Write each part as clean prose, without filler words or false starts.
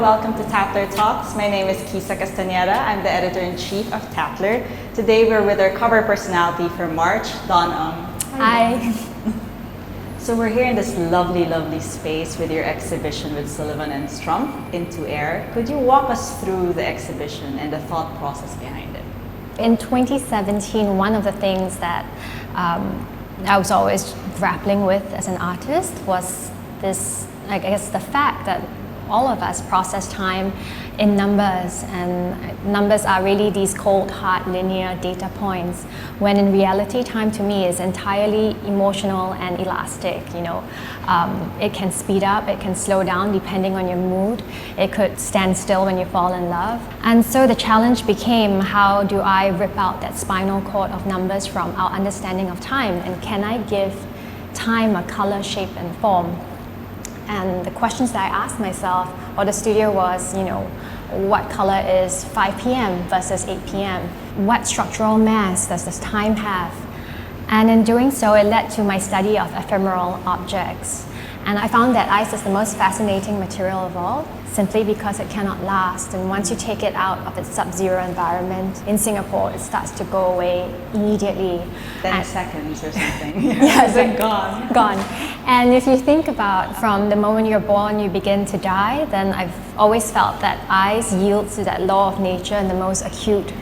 welcome to Tatler Talks. My name is Kisa Castañeda. I'm the editor-in-chief of Tatler. Today we're with our cover personality for March, Dawn. Hi. So we're here in this lovely, lovely space with your exhibition with Sullivan and Strumpf, Into Air. Could you walk us through the exhibition and the thought process behind it? In 2017, one of the things that I was always grappling with as an artist was this, I guess, the fact that all of us process time in numbers, and numbers are really these cold, hard, linear data points, when in reality, time to me is entirely emotional and elastic. It can speed up, it can slow down depending on your mood. It could stand still when you fall in love. And so the challenge became, how do I rip out that spinal cord of numbers from our understanding of time, and can I give time a color, shape, and form? And the questions that I asked myself or the studio was, what color is 5 p.m. versus 8 p.m.? What structural mass does this time have? And in doing so, it led to my study of ephemeral objects. And I found that ice is the most fascinating material of all, simply because it cannot last. And once you take it out of its sub-zero environment, in Singapore, it starts to go away immediately. 10 seconds or something. Yes, it's gone. Gone. And if you think about from the moment you're born, you begin to die, then I've always felt that ice yields to that law of nature in the most acute,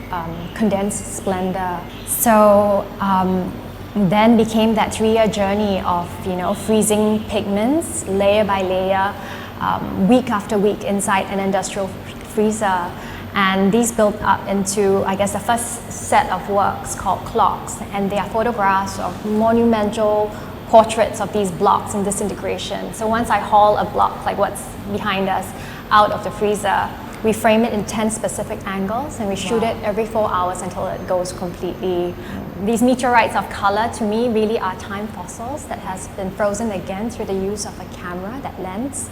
condensed splendor. So, then became that 3-year journey of freezing pigments layer by layer, week after week inside an industrial freezer. And these built up into, I guess, the first set of works called Clocks, and they are photographs of monumental portraits of these blocks in disintegration. So once I haul a block like what's behind us out of the freezer, we frame it in 10 specific angles, and we shoot it every 4 hours until it goes completely. These meteorites of color, to me, really are time fossils that has been frozen again through the use of a camera, that lens.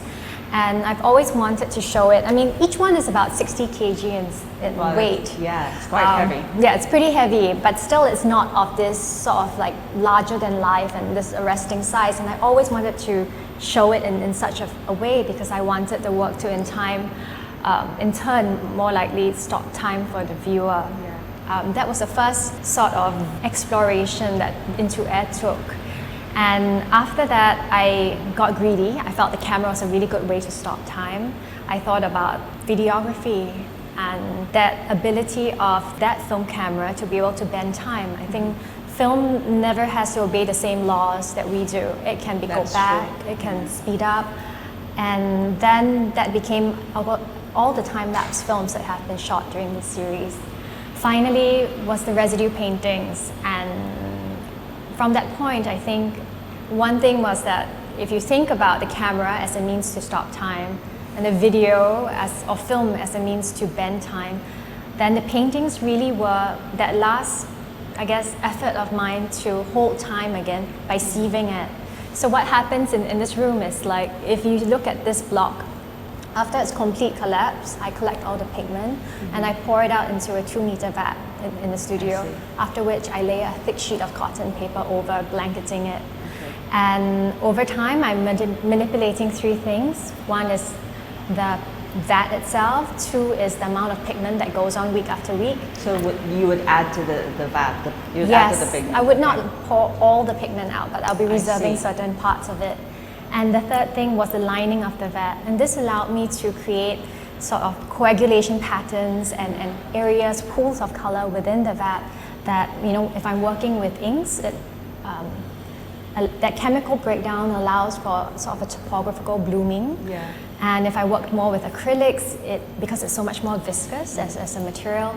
And I've always wanted to show it. I mean, each one is about 60 kg in weight. Yeah, it's quite heavy. Yeah, it's pretty heavy, but still it's not of this sort of like larger than life and this arresting size. And I always wanted to show it in such a way, because I wanted the work to, in turn, more likely stop time for the viewer. That was the first sort of exploration that Into Air took. And after that, I got greedy. I felt the camera was a really good way to stop time. I thought about videography and that ability of that film camera to be able to bend time. I think film never has to obey the same laws that we do. It can go back, it can speed up. And then that became all the time-lapse films that have been shot during this series. Finally was the residue paintings, and from that point, I think one thing was that if you think about the camera as a means to stop time, and the video or film as a means to bend time, then the paintings really were that last, I guess, effort of mine to hold time again by sieving it. So what happens in this room is, like, if you look at this block, after its complete collapse, I collect all the pigment and I pour it out into a 2-meter vat in the studio, after which I lay a thick sheet of cotton paper over, blanketing it. And over time, I'm manipulating 3 things. One is the vat itself, 2 is the amount of pigment that goes on week after week. So you would add to the vat, you would yes, add to the pigment? I would not pour all the pigment out, but I'll be reserving certain parts of it. And the third thing was the lining of the vat. And this allowed me to create sort of coagulation patterns and areas, pools of color within the vat that, if I'm working with inks, that chemical breakdown allows for sort of a topographical blooming. Yeah. And if I worked more with acrylics, because it's so much more viscous as a material,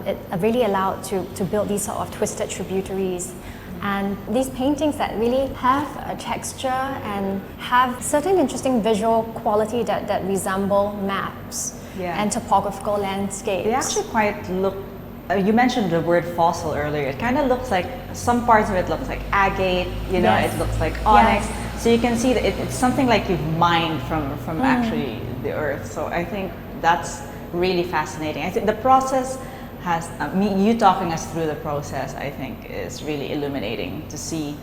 it really allowed to build these sort of twisted tributaries. And these paintings that really have a texture and have certain interesting visual quality that resemble maps and topographical landscapes. They actually quite look, you mentioned the word fossil earlier. It kind of looks like, some parts of it looks like agate, it looks like onyx. Yes. So you can see that it's something like you've mined from actually the earth. So I think that's really fascinating. I think the process has, you talking us through the process, I think, is really illuminating to see.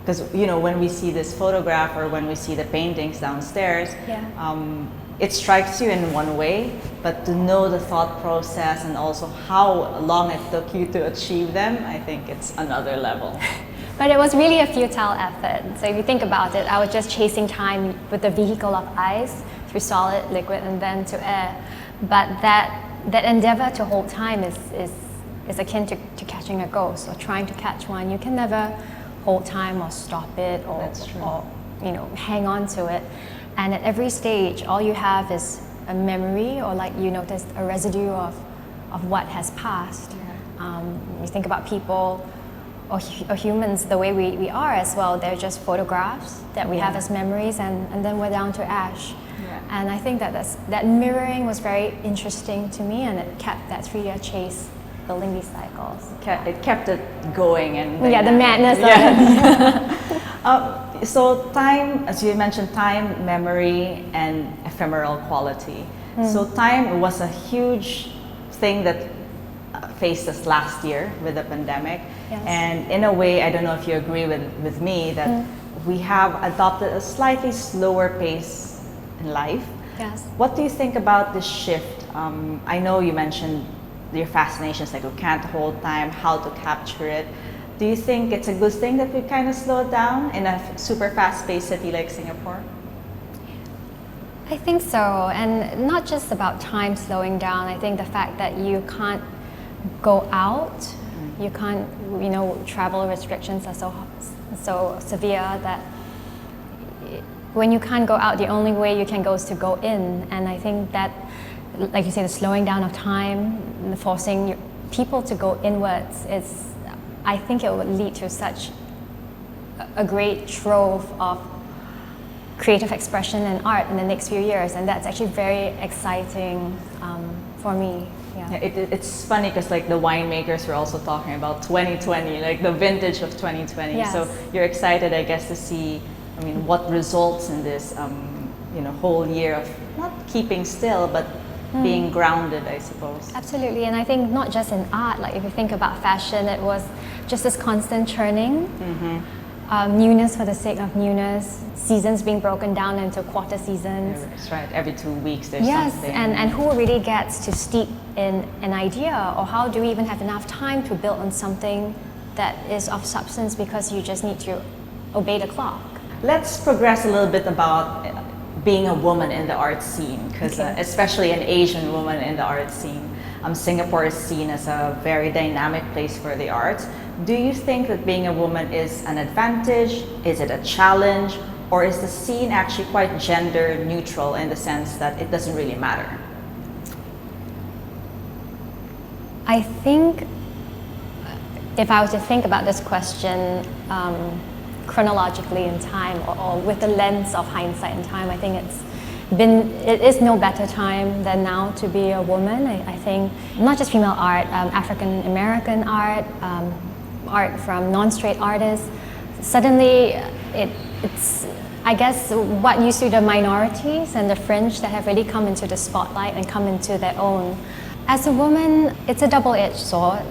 Because when we see this photograph or when we see the paintings downstairs, it strikes you in one way, but to know the thought process and also how long it took you to achieve them, I think it's another level. But it was really a futile effort. So if you think about it, I was just chasing time with the vehicle of ice through solid, liquid, and then to air. But that endeavor to hold time is akin to catching a ghost or trying to catch one. You can never hold time or stop it or hang on to it. And at every stage, all you have is a memory, or like you noticed, a residue of what has passed. Yeah. You think about people or humans the way we are as well. They're just photographs that we have as memories, and then we're down to ash. Yeah. And I think that mirroring was very interesting to me, and it kept that 3-year chase building these cycles. It kept it going, and the madness of it. So time, as you mentioned, time, memory, and ephemeral quality. So time was a huge thing that faced us last year with the pandemic. Yes. And in a way, I don't know if you agree with me, that we have adopted a slightly slower pace in life. Yes. What do you think about this shift? I know you mentioned your fascinations, like we can't hold time, how to capture it. Do you think it's a good thing that we kind of slowed down in a super fast-paced city like Singapore? I think so, and not just about time slowing down. I think the fact that you can't go out, you can't, travel restrictions are so severe that when you can't go out, the only way you can go is to go in. And I think that, like you say, the slowing down of time, the forcing people to go inwards, I think it would lead to such a great trove of creative expression and art in the next few years, and that's actually very exciting for me. Yeah. It's funny because like the winemakers were also talking about 2020, like the vintage of 2020. Yes. So you're excited, I guess, to see, what results in this, whole year of not keeping still, but being grounded, I suppose. Absolutely, and I think not just in art, like if you think about fashion, it was just this constant churning, newness for the sake of newness, seasons being broken down into quarter seasons. That's right, every 2 weeks there's something. Yes, and who really gets to steep in an idea, or how do we even have enough time to build on something that is of substance because you just need to obey the clock? Let's progress a little bit about being a woman in the art scene, because especially an Asian woman in the art scene. Singapore is seen as a very dynamic place for the arts. Do you think that being a woman is an advantage? Is it a challenge? Or is the scene actually quite gender neutral in the sense that it doesn't really matter? I think if I was to think about this question chronologically in time, or with the lens of hindsight in time, I think it is no better time than now to be a woman. I think not just female art, African American art, art from non-straight artists, suddenly it's I guess what used to be the minorities and the fringe that have really come into the spotlight and come into their own. As a woman, it's a double-edged sword.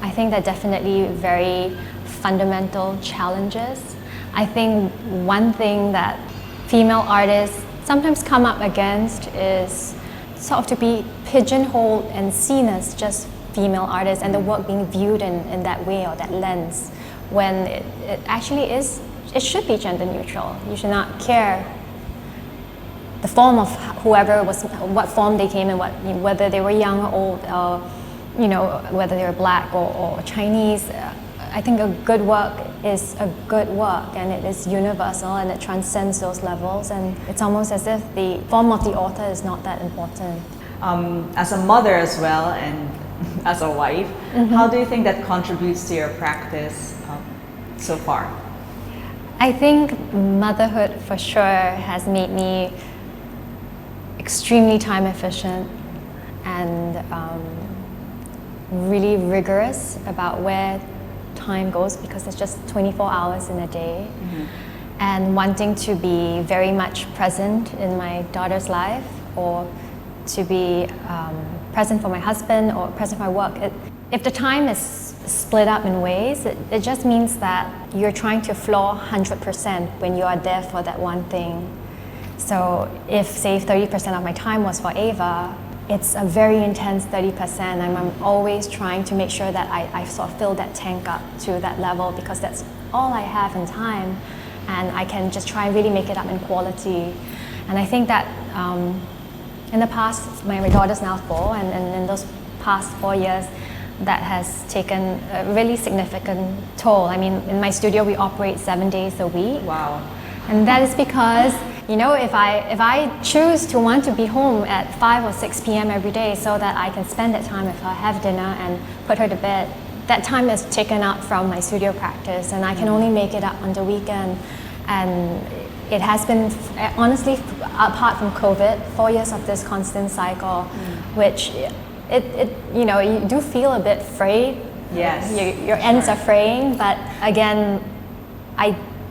I think there are definitely very fundamental challenges. I think one thing that female artists sometimes come up against is sort of to be pigeonholed and seen as just female artists, and the work being viewed in that way or that lens, when it actually is, it should be gender neutral. You should not care the form of what form they came in, whether they were young or old, or whether they were black or Chinese. I think a good work is a good work, and it is universal, and it transcends those levels, and it's almost as if the form of the author is not that important. As a mother as well, and as a wife, how do you think that contributes to your practice so far? I think motherhood for sure has made me extremely time efficient and really rigorous about where time goes, because there's just 24 hours in a day, and wanting to be very much present in my daughter's life, or to be present for my husband, or present for my work. If the time is split up in ways, it just means that you're trying to floor 100% when you are there for that one thing. So if, say, 30% of my time was for Ava, it's a very intense 30%, and I'm always trying to make sure that I sort of fill that tank up to that level, because that's all I have in time, and I can just try and really make it up in quality. And I think that in the past, my daughter's now 4, and in those past 4 years, that has taken a really significant toll. I mean, in my studio, we operate 7 days a week. Wow. And that is because, you know, if I choose to want to be home at 5 or 6 p.m. every day so that I can spend that time with her, have dinner, and put her to bed, that time is taken up from my studio practice, and I can only make it up on the weekend. And it has been, honestly, apart from COVID, 4 years of this constant cycle, which you know, you do feel a bit frayed. Yes. Your ends are fraying, but again,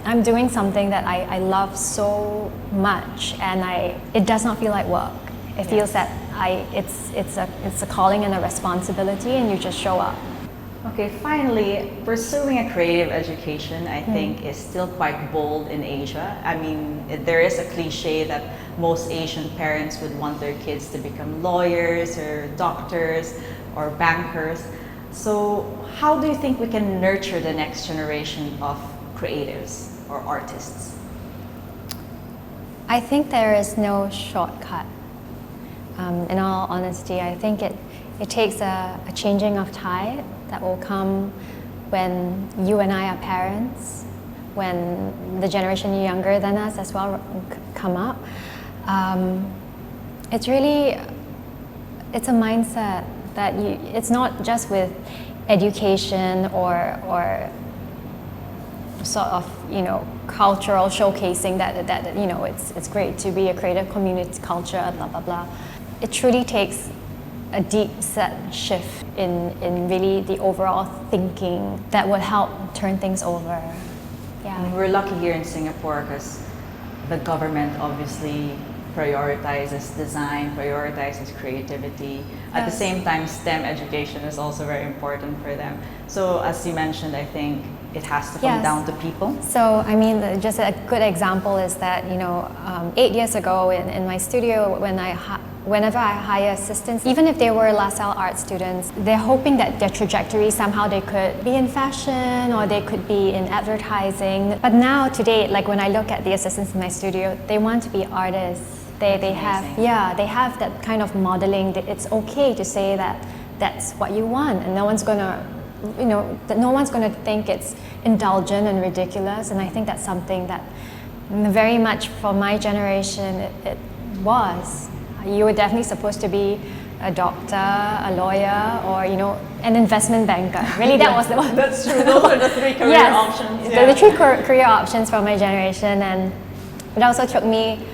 I'm doing something that I love so much, and it does not feel like work. It feels that it's a calling and a responsibility, and you just show up. Okay, finally, pursuing a creative education, I think, is still quite bold in Asia. I mean, there is a cliche that most Asian parents would want their kids to become lawyers or doctors or bankers. So how do you think we can nurture the next generation of creatives or artists? I think there is no shortcut. In all honesty, I think it takes a changing of tide that will come when you and I are parents, when the generation younger than us as well come up. It's a mindset that it's not just with education or sort of, you know, cultural showcasing that you know, it's great to be a creative community culture, blah blah blah. It truly takes a deep set shift in really the overall thinking that would help turn things over. Yeah. I mean, we're lucky here in Singapore because the government obviously prioritizes design, prioritizes creativity. At the same time, STEM education is also very important for them. So as you mentioned, I think it has to come down to people. So, I mean, just a good example is that, you know, 8 years ago in my studio, whenever I hire assistants, even if they were LaSalle art students, they're hoping that their trajectory somehow they could be in fashion or they could be in advertising. But now today, like when I look at the assistants in my studio, they want to be artists. They have that kind of modeling. That it's okay to say that that's what you want, and no one's gonna, you know, that no one's gonna think it's indulgent and ridiculous. And I think that's something that very much for my generation it was. You were definitely supposed to be a doctor, a lawyer, or, you know, an investment banker. Really, that was the one. That's true. Those are the 3 career options. Yeah. The 3 career options for my generation, and it also took me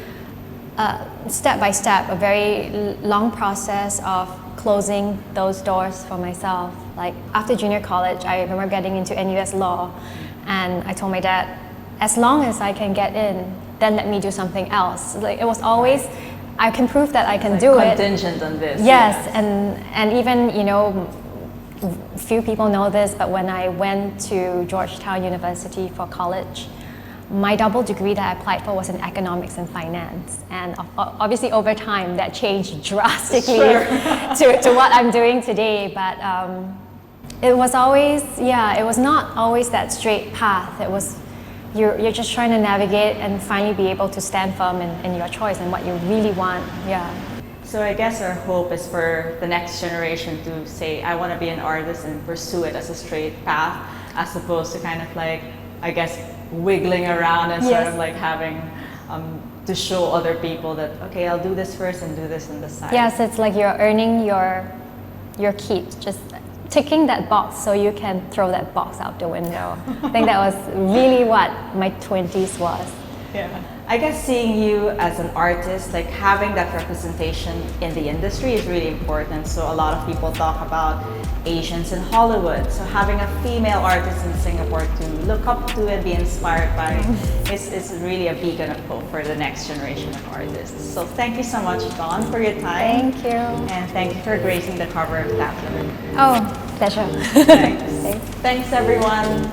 step by step, a very long process of closing those doors for myself. Like after junior college, I remember getting into NUS Law, and I told my dad, as long as I can get in, then let me do something else. Like it was always, I can prove that I can do it. Contingent on this. Yes, and even, you know, few people know this, but when I went to Georgetown University for college, my double degree that I applied for was in economics and finance, and obviously over time that changed drastically to what I'm doing today. But it was always, it was not always that straight path. It was, you're just trying to navigate and finally be able to stand firm in your choice and what you really want. So I guess our hope is for the next generation to say, I want to be an artist, and pursue it as a straight path, as opposed to kind of like, I guess, wiggling around and sort of like having to show other people that, okay, I'll do this first and do this on the side. Yes, it's like you're earning your keep, just ticking that box so you can throw that box out the window. I think that was really what my 20s was. Yeah. I guess seeing you as an artist, like having that representation in the industry is really important. So a lot of people talk about Asians in Hollywood. So having a female artist in Singapore to look up to and be inspired by is really a beacon of hope for the next generation of artists. So thank you so much, Dawn, for your time. Thank you. And thank you for gracing the cover of Tatler. Oh, pleasure. Thanks. Thanks, everyone.